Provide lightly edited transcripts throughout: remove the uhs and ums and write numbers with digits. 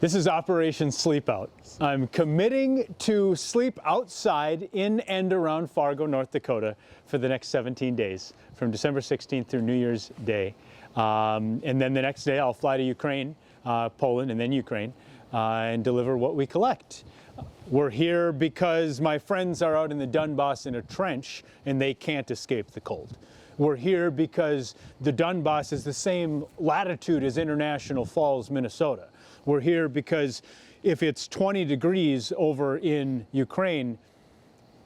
This is Operation Sleepout. I'm committing to sleep outside in and around Fargo, North Dakota for the next 17 days, from December 16th through New Year's Day. And then the next day I'll fly to Ukraine, Poland, and then Ukraine, and deliver what we collect. We're here because my friends are out in the Donbass in a trench and they can't escape the cold. We're here because the Donbass is the same latitude as International Falls, Minnesota. We're here because if it's 20 degrees over in Ukraine,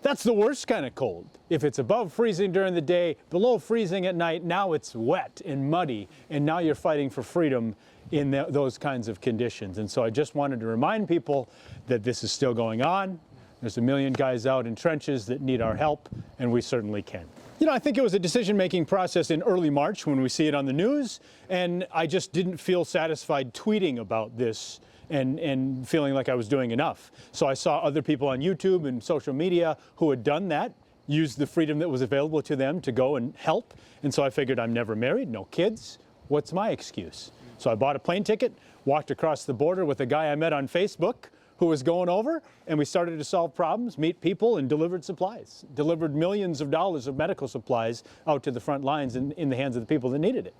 that's the worst kind of cold. If it's above freezing during the day, below freezing at night, now it's wet and muddy, and now you're fighting for freedom in those kinds of conditions. And so I just wanted to remind people that this is still going on. There's a million guys out in trenches that need our help, and we certainly can. You know, I think it was a decision-making process in early March when we see it on the news, and I just didn't feel satisfied tweeting about this and feeling like I was doing enough. So I saw other people on YouTube and social media who had done that, used the freedom that was available to them to go and help. And so I figured, I'm never married, no kids. What's my excuse? So I bought a plane ticket, walked across the border with a guy I met on Facebook who was going over, and we started to solve problems, meet people, and delivered supplies. Delivered millions of dollars of medical supplies out to the front lines in the hands of the people that needed it.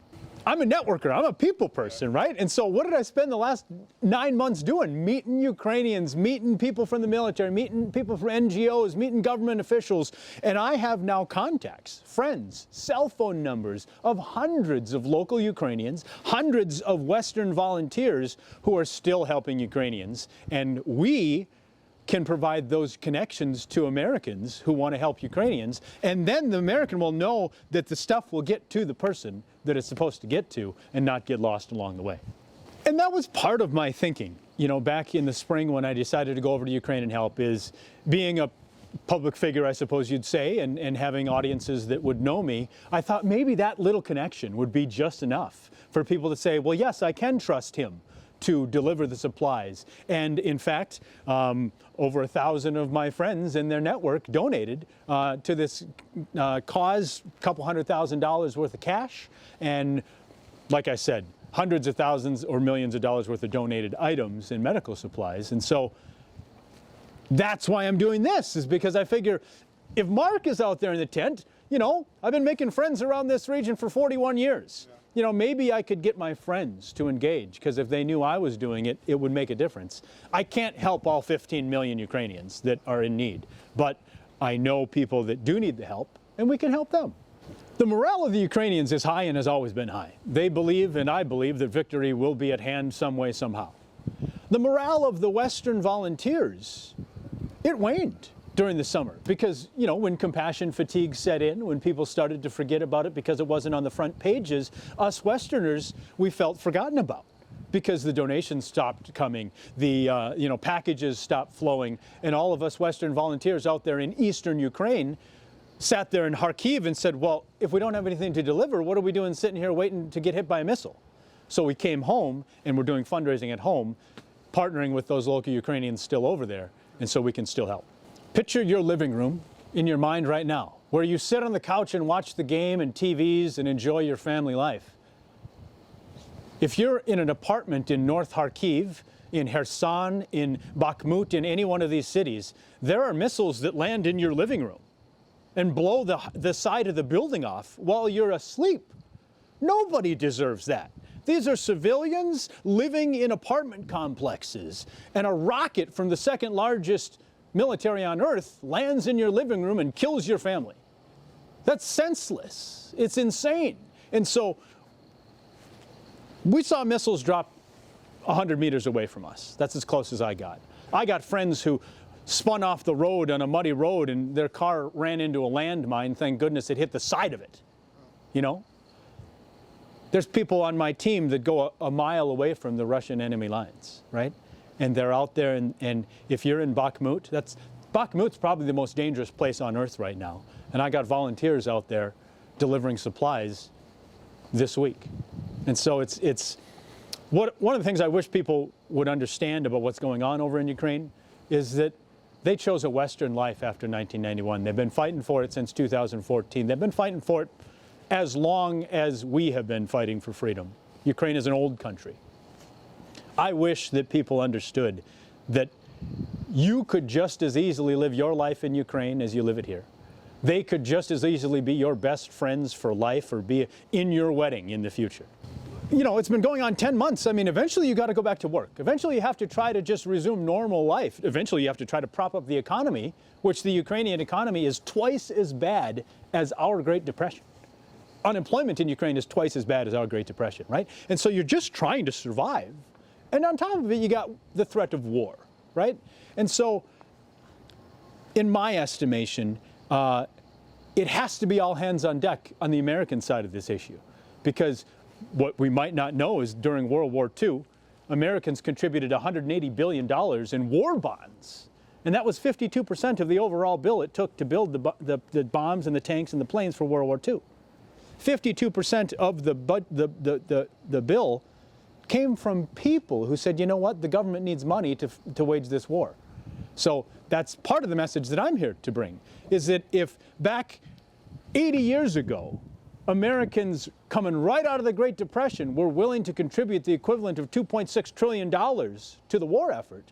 I'm a networker, I'm a people person, right? And so what did I spend the last 9 months doing? Meeting Ukrainians, meeting people from the military, meeting people from NGOs, meeting government officials. And I have now contacts, friends, cell phone numbers of hundreds of local Ukrainians, hundreds of Western volunteers who are still helping Ukrainians. And we can provide those connections to Americans who want to help Ukrainians, and then the American will know that the stuff will get to the person that it's supposed to get to and not get lost along the way. And that was part of my thinking, you know, back in the spring when I decided to go over to Ukraine and help, is being a public figure, I suppose you'd say, and having audiences that would know me. I thought maybe that little connection would be just enough for people to say, well, yes, I can trust him to deliver the supplies. And in fact, over 1,000 of my friends in their network donated to this cause, a couple $100,000 worth of cash, and like I said, hundreds of thousands or millions of dollars worth of donated items and medical supplies. And so that's why I'm doing this, is because I figure if Mark is out there in the tent, you know, I've been making friends around this region for 41 years. Yeah. You know, maybe I could get my friends to engage, because if they knew I was doing it, it would make a difference. I can't help all 15 million Ukrainians that are in need, but I know people that do need the help, and we can help them. The morale of the Ukrainians is high and has always been high. They believe, and I believe, that victory will be at hand some way, somehow. The morale of the Western volunteers, it waned during the summer, because, you know, when compassion fatigue set in, when people started to forget about it because it wasn't on the front pages, us Westerners, we felt forgotten about, because the donations stopped coming, the you know, packages stopped flowing, and all of us Western volunteers out there in eastern Ukraine sat there in Kharkiv and said, well, if we don't have anything to deliver, what are we doing sitting here waiting to get hit by a missile? So we came home, and we're doing fundraising at home, partnering with those local Ukrainians still over there, and so we can still help. Picture your living room in your mind right now, where you sit on the couch and watch the game and TVs and enjoy your family life. If you're in an apartment in North Kharkiv, in Kherson, in Bakhmut, in any one of these cities, there are missiles that land in your living room and blow the side of the building off while you're asleep. Nobody deserves that. These are civilians living in apartment complexes, and a rocket from the second largest military on earth lands in your living room and kills your family. That's senseless. It's insane. And so we saw missiles drop 100 meters away from us. That's as close as I got. I got friends who spun off the road on a muddy road and their car ran into a landmine. Thank goodness it hit the side of it. You know? There's people on my team that go a mile away from the Russian enemy lines, right? And they're out there, and if you're in Bakhmut, Bakhmut's probably the most dangerous place on earth right now. And I got volunteers out there delivering supplies this week. And so it's one of the things I wish people would understand about what's going on over in Ukraine is that they chose a Western life after 1991. They've been fighting for it since 2014. They've been fighting for it as long as we have been fighting for freedom. Ukraine is an old country. I wish that people understood that you could just as easily live your life in Ukraine as you live it here. They could just as easily be your best friends for life or be in your wedding in the future. You know, it's been going on 10 months. I mean, eventually you got to go back to work. Eventually you have to try to just resume normal life. Eventually you have to try to prop up the economy, which the Ukrainian economy is twice as bad as our Great Depression. Unemployment in Ukraine is twice as bad as our Great Depression, right? And so you're just trying to survive. And on top of it, you got the threat of war, right? And so, in my estimation, it has to be all hands on deck on the American side of this issue. Because what we might not know is during World War II, Americans contributed $180 billion in war bonds. And that was 52% of the overall bill it took to build the bombs and the tanks and the planes for World War II. 52% of the bill came from people who said, you know what, the government needs money to wage this war. So that's part of the message that I'm here to bring, is that if back 80 years ago, Americans coming right out of the Great Depression were willing to contribute the equivalent of $2.6 trillion to the war effort,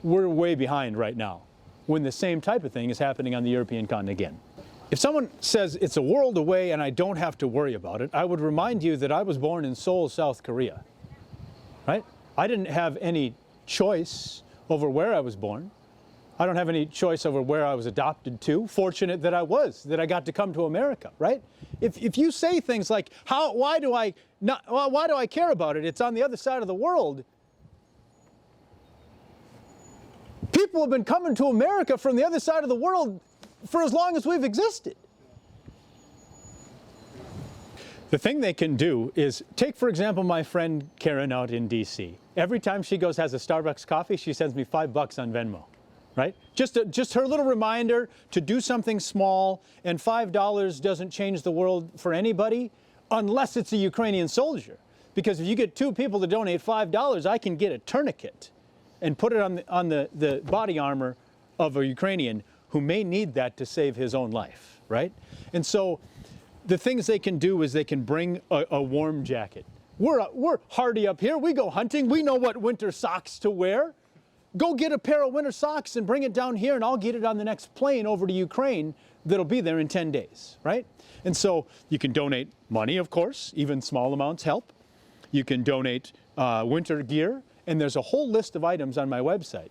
we're way behind right now, when the same type of thing is happening on the European continent again. If someone says it's a world away and I don't have to worry about it, I would remind you that I was born in Seoul, South Korea, right? I didn't have any choice over where I was born. I don't have any choice over where I was adopted to. Fortunate that I got to come to America, right? If you say things like, why do I care about it? It's on the other side of the world. People have been coming to America from the other side of the world for as long as we've existed. The thing they can do is take, for example, my friend Karen out in DC. Every time she has a Starbucks coffee, she sends me $5 on Venmo, right? Just her little reminder to do something small, and $5 doesn't change the world for anybody unless it's a Ukrainian soldier. Because if you get two people to donate $5, I can get a tourniquet and put it on the body armor of a Ukrainian who may need that to save his own life, right? And so the things they can do is they can bring a warm jacket. We're hardy up here. We go hunting. We know what winter socks to wear. Go get a pair of winter socks and bring it down here, and I'll get it on the next plane over to Ukraine that'll be there in 10 days, right? And so you can donate money, of course. Even small amounts help. You can donate winter gear, and there's a whole list of items on my website,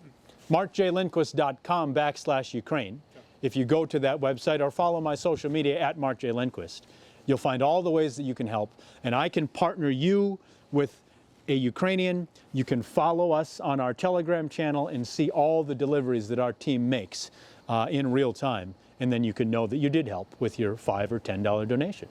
markjlindquist.com/Ukraine. If you go to that website or follow my social media at markjlindquist, you'll find all the ways that you can help. And I can partner you with a Ukrainian. You can follow us on our Telegram channel and see all the deliveries that our team makes in real time. And then you can know that you did help with your $5 or $10 donation.